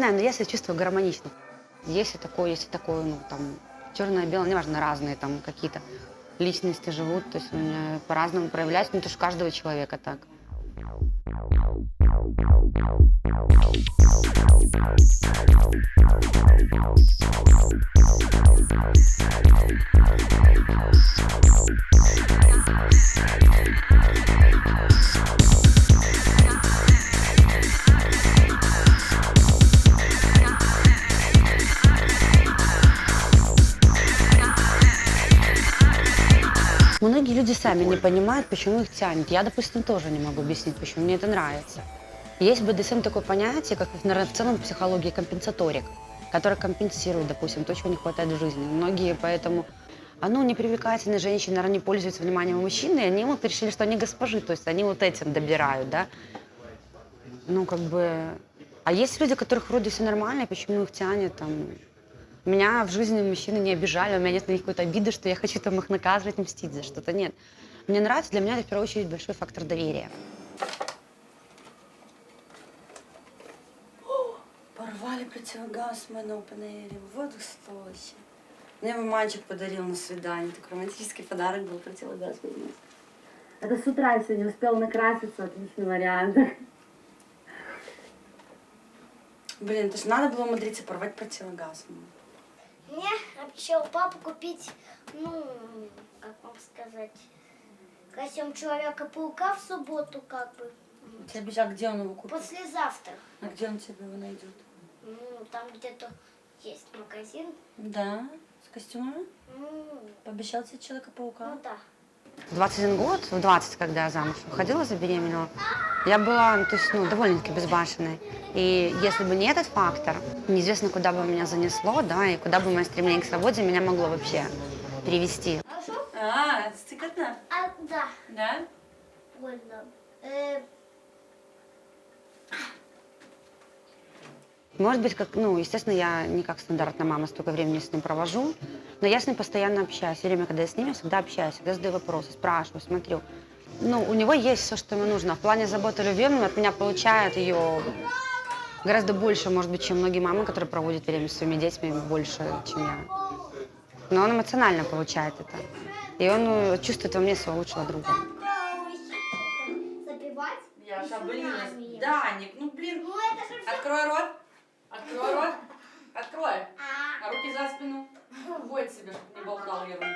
знаю, но я себя чувствую гармонично. Если такое, ну, там, черное, белое, неважно, разные там какие-то личности живут, то есть у меня по-разному проявляется, ну, то есть у каждого человека так. Многие люди сами не понимают, почему их тянет. Я, допустим, тоже не могу объяснить, почему мне это нравится. Есть в БДСМ такое понятие, как, наверное, в целом в психологии компенсаторик, который компенсирует, допустим, то, чего не хватает в жизни. Многие поэтому, непривлекательные женщины, наверное, не пользуются вниманием мужчин, и они вот решили, что они госпожи, то есть они вот этим добирают, да. Ну, как бы... А есть люди, у которых вроде все нормально, почему их тянет, там... Меня в жизни мужчины не обижали, у меня нет какой-то обиды, что я хочу там их наказывать, мстить за что-то. Нет. Мне нравится, для меня это в первую очередь большой фактор доверия. Порвали противогаз в моем open-air. Вот сволочи. Мне его мальчик подарил на свидание. Такой романтический подарок был, противогаз принес. Это с утра я не успела накраситься, отличный вариант. Блин, то есть надо было умудриться порвать противогаз. Мне обещал папа купить, как вам сказать, костюм Человека-паука в субботу, как бы. Тебе обещал, где он его купит? Послезавтра. А где он тебе его найдет? Там где-то есть магазин. Да, с костюмами? Пообещал тебе Человека-паука? Ну да. В 21 год, в 20, когда я замуж выходила, забеременела, я была, то есть, довольно-таки безбашенной. И если бы не этот фактор, неизвестно, куда бы меня занесло, да, и куда бы мое стремление к свободе меня могло вообще привести. А, это стыкотно? Да. Да? Больно. Может быть, естественно, я не как стандартная мама столько времени с ним провожу, но я с ним постоянно общаюсь. Все время, когда я с ним, я всегда общаюсь, всегда задаю вопросы, спрашиваю, смотрю. У него есть все, что ему нужно. В плане заботы и любви он от меня получает ее гораздо больше, может быть, чем многие мамы, которые проводят время с своими детьми, больше, чем я. Но он эмоционально получает это. И он чувствует во мне своего лучшего друга. Запивать? Я Еще облилась. маме. Даник, Это же все. Открой рот. Открой рот. Открой. А руки за спину. Уводь себе, чтобы не болтал ерунду.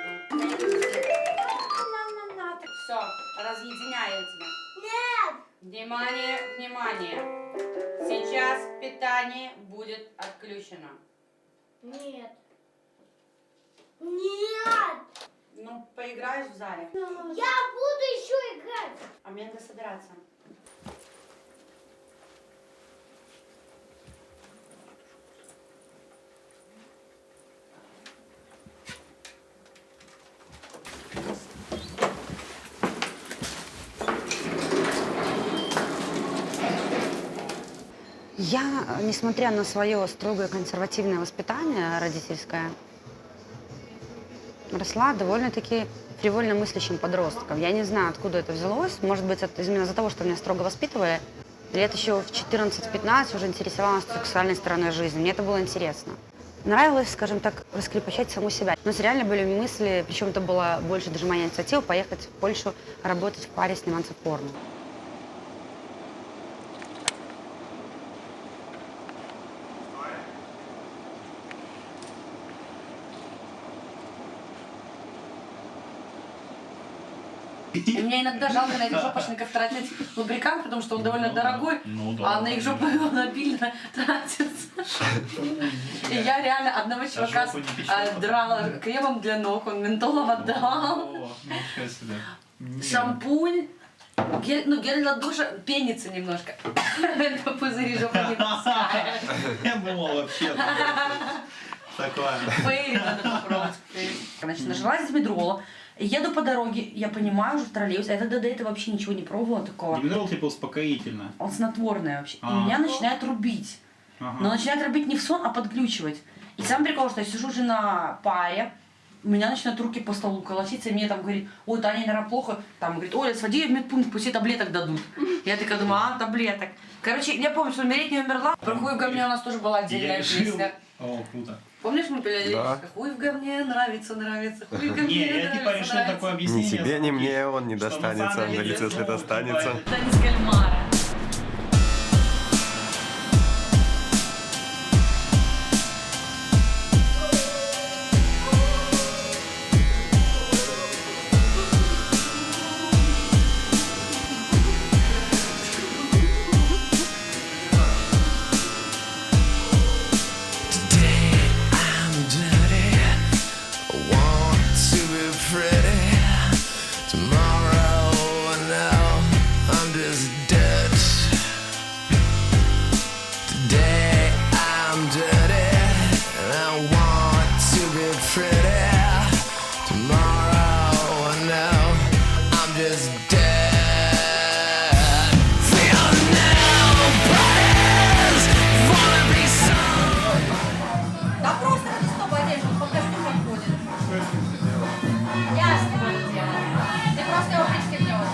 Все, разъединяю тебя. Нет! Внимание, внимание. Сейчас питание будет отключено. Нет. Нет! Поиграешь в зале. Я буду еще играть. А мне надо собираться. Я, несмотря на свое строгое консервативное воспитание родительское, росла довольно-таки фривольно мыслящим подростком. Я не знаю, откуда это взялось. Может быть, это именно из-за того, что меня строго воспитывали. Лет еще в 14-15 уже интересовалась сексуальной стороной жизни. Мне это было интересно. Нравилось, скажем так, раскрепощать саму себя. У нас реально были мысли, причем это была больше даже моя инициатива, поехать в Польшу, работать в паре, сниматься в порно. И мне иногда жалко на этих жопошников тратить лубрикант, потому что он довольно дорогой, а на их жопу он обильно тратится. И я реально одного чувака драла кремом для ног, он ментолом отдал. Шампунь, гель для душа, пенится немножко. Это пузыри жопы не пускает. Я думал вообще такое. Фейри надо попробовать. Значит, нажилась с бедрола. Еду по дороге, я понимаю уже в троллейбусе, я тогда до этого вообще ничего не пробовала такого. Димедрол типа успокоительно. Он снотворный вообще. И меня начинает рубить. Но начинает рубить не в сон, а подключивать. И сам прикол, что я сижу уже на паре, у меня начинают руки по столу колотиться, и мне там говорит, ой, Таня, наверное, плохо. Там говорит, Оля, своди в медпункт, пусть ей таблеток дадут. Я такая думаю, таблеток. Короче, я помню, что умереть не умерла. Про хуй в говне у нас тоже была отдельная песня. О, круто. Помнишь, мы пели? Да. Хуй в говне, нравится, нравится, хуй в говне, Не, я типа нравится, решил нравится. такое Ни объяснение. тебе, ни слушать, мне он не что на достанется, самом деле Анжелице, если это достанется. бывает. Танец кальмара. I'm dirty. I want to be pretty. Tomorrow I know I'm just dead. Today I'm dirty and I want to be pretty. Tomorrow I know I'm just dead. Feel nobody's wanna be some. Да просто стоп одежду, он по костюмам ходит. Ясно, Валентина. Ты просто его пристегнешь.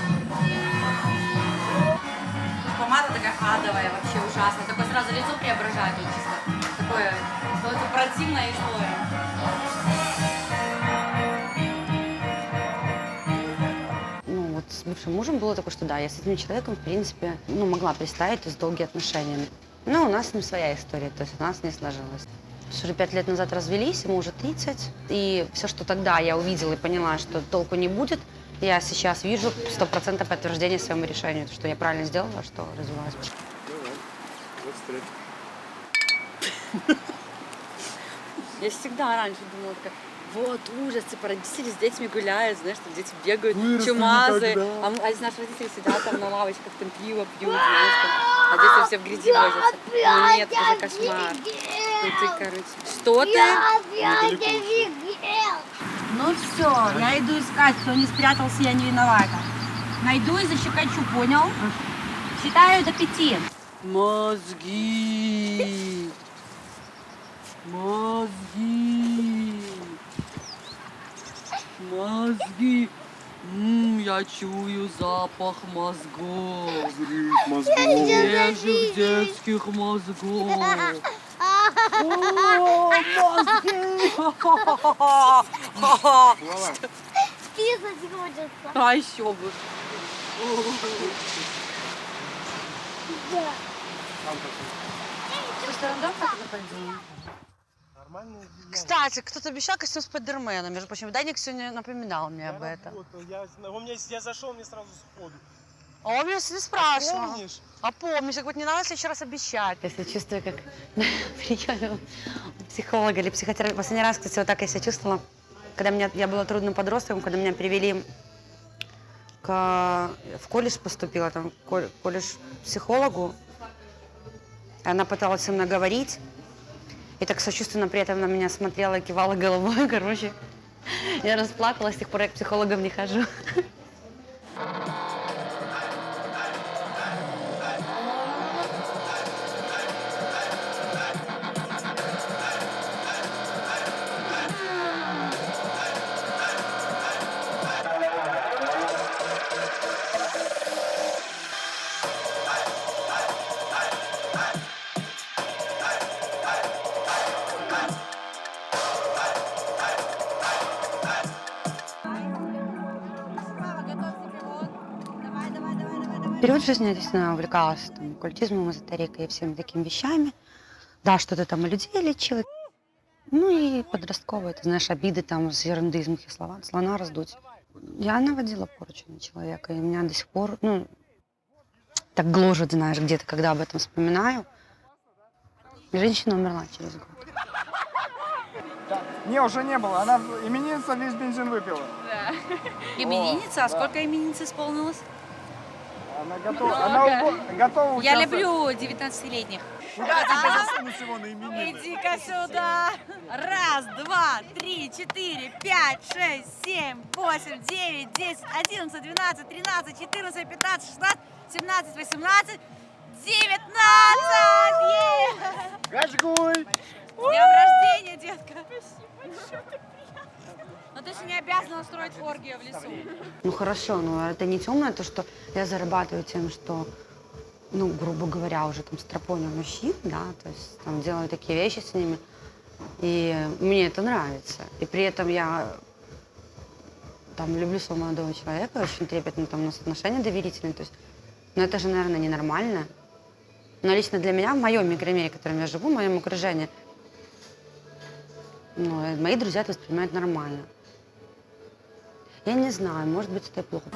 Помада такая адовая, вообще ужасно. Такое сразу лицо преображает вот чисто. Такое, становится противное и злое. Ну, вот с бывшим мужем было такое, что да, я с этим человеком, в принципе, ну, могла представить, то есть долгие отношения. Но у нас с ним своя история, то есть у нас не сложилось. Уже 5 лет назад развелись, ему уже 30. И все, что тогда я увидела и поняла, что толку не будет, я сейчас вижу 100% подтверждения своему решению, что я правильно сделала, что развелась. Я всегда раньше думала, такая, вот ужас, типа родители с детьми гуляют, знаешь, там дети бегают, чумазы, а наши родители сидят там на лавочках, там пиво пьют, знаешь, там, а дети все в грязи возятся. Ну нет, это же кошмар. Ну ты, короче, что ты? Ну все, я иду искать, кто не спрятался, я не виновата. Найду и защекочу, понял? Считаю до 5. Мозги! Мозги! Мозги! Я чую запах мозгов. Свежих детских мозгов. О, мозги! Писать хочется. А еще бы. Кстати, кто-то обещал костюм Спайдермена, между прочим. Даник сегодня напоминал мне об этом. Я зашел, мне сразу сходу. А он меня сегодня спрашивал. Помнишь? А помнишь, как вот не надо в следующий раз обещать. Я себя чувствую, как прием психолога или психотерапевта. Последний раз, кстати, вот так я себя чувствовала, когда я была трудным подростком, когда меня перевели в колледж поступила, там, в колледж психологу. Она пыталась со мной говорить, и так сочувственно при этом на меня смотрела и кивала головой, короче. Я расплакалась, с тех пор я к психологам не хожу. В период жизни я действительно увлекалась там, оккультизмом, эзотерикой и всеми такими вещами. Да, что-то там и людей лечила. Ну и подростковые, ты знаешь, обиды там с ерунды из мухи слона раздуть. Я наводила порчу на человека, и меня до сих пор, ну, так гложет, знаешь, где-то, когда об этом вспоминаю. Женщина умерла через год. Не, уже не было. Она именинница весь бензин выпила. Именинница? А сколько именинниц исполнилось? Она готова. Она готова Я участвовать. люблю 19-летних. Куда тебя засунуть всего на именины? Иди-ка сюда. 1, 2, 3, 4, 5, 6, 7, 8, 9, 10, 11, 12, 13, 14, 15, 16, 17, 18, 19! Гачгуй! днем рождения, детка! Но ты же не обязана устроить оргию в лесу. Ну хорошо, но это не темное то, что я зарабатываю тем, что, ну, грубо говоря, уже там стропоню мужчин, да, то есть там делаю такие вещи с ними, и мне это нравится. И при этом я там люблю своего молодого человека, очень трепетно, там у нас отношения доверительные, то есть, ну это же, наверное, ненормально. Но лично для меня, в моем микромире, в котором я живу, в моем окружении, ну, мои друзья это воспринимают нормально. Я не знаю, может быть, это и плохо.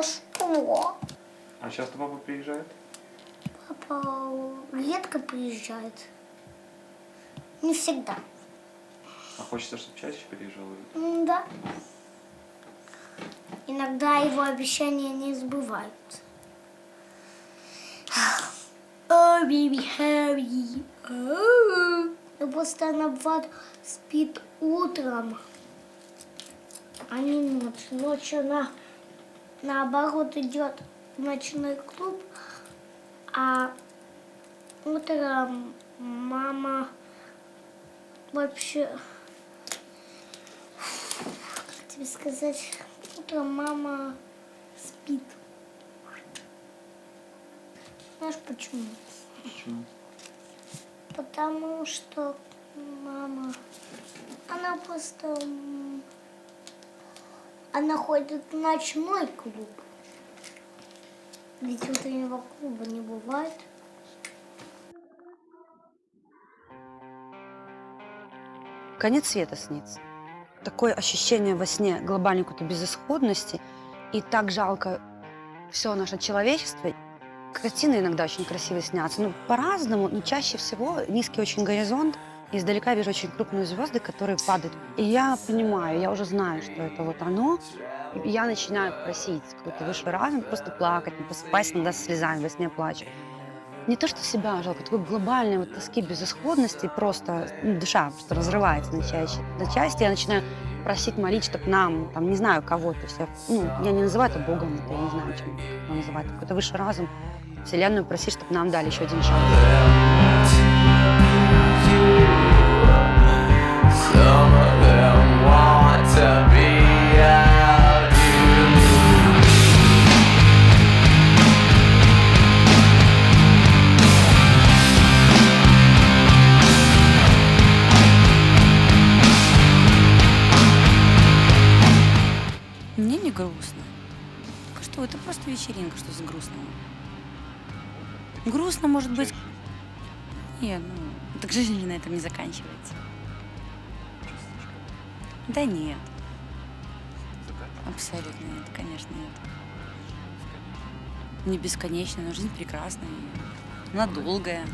Что? А часто папа приезжает? Папа редко приезжает. Не всегда. А хочется, чтобы чаще приезжал? Да. Иногда его обещания не сбываются. О, baby, Harry. Ну, просто она бывает спит утром, а не ночью. Ночью она, наоборот, идет в ночной клуб, а утром мама вообще, как тебе сказать, утром мама спит. Знаешь почему? Почему? Потому что мама, она просто, она ходит в ночной клуб. Ведь утреннего клуба не бывает. Конец света снится. Такое ощущение во сне глобальной какой-то безысходности. И так жалко все наше человечество. Картины иногда очень красиво снятся. Ну, по-разному, но чаще всего низкий очень горизонт. Издалека вижу очень крупные звезды, которые падают. И я понимаю, я уже знаю, что это вот оно. И я начинаю просить какой-то высший разум, просто плакать, не просыпаясь иногда с слезами, во сне плачу. Не то, что себя жалко, такой глобальной вот тоски, безысходности, просто душа просто разрывается на части. Я начинаю просить, молить, чтобы нам, там, не знаю кого, то есть я не называю это Богом, это я не знаю, чем его называть, какой-то высший разум, Вселенную просить, чтобы нам дали еще один шанс. Мне не грустно. Что, это просто вечеринка, что здесь грустного? Грустно, может быть. Нет, ну, так жизнь же на этом не заканчивается. Да нет. Абсолютно нет, конечно, нет. Не бесконечно, но жизнь прекрасная. Она долгая.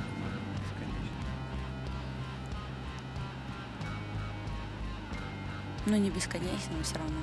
Но не бесконечно, но все равно.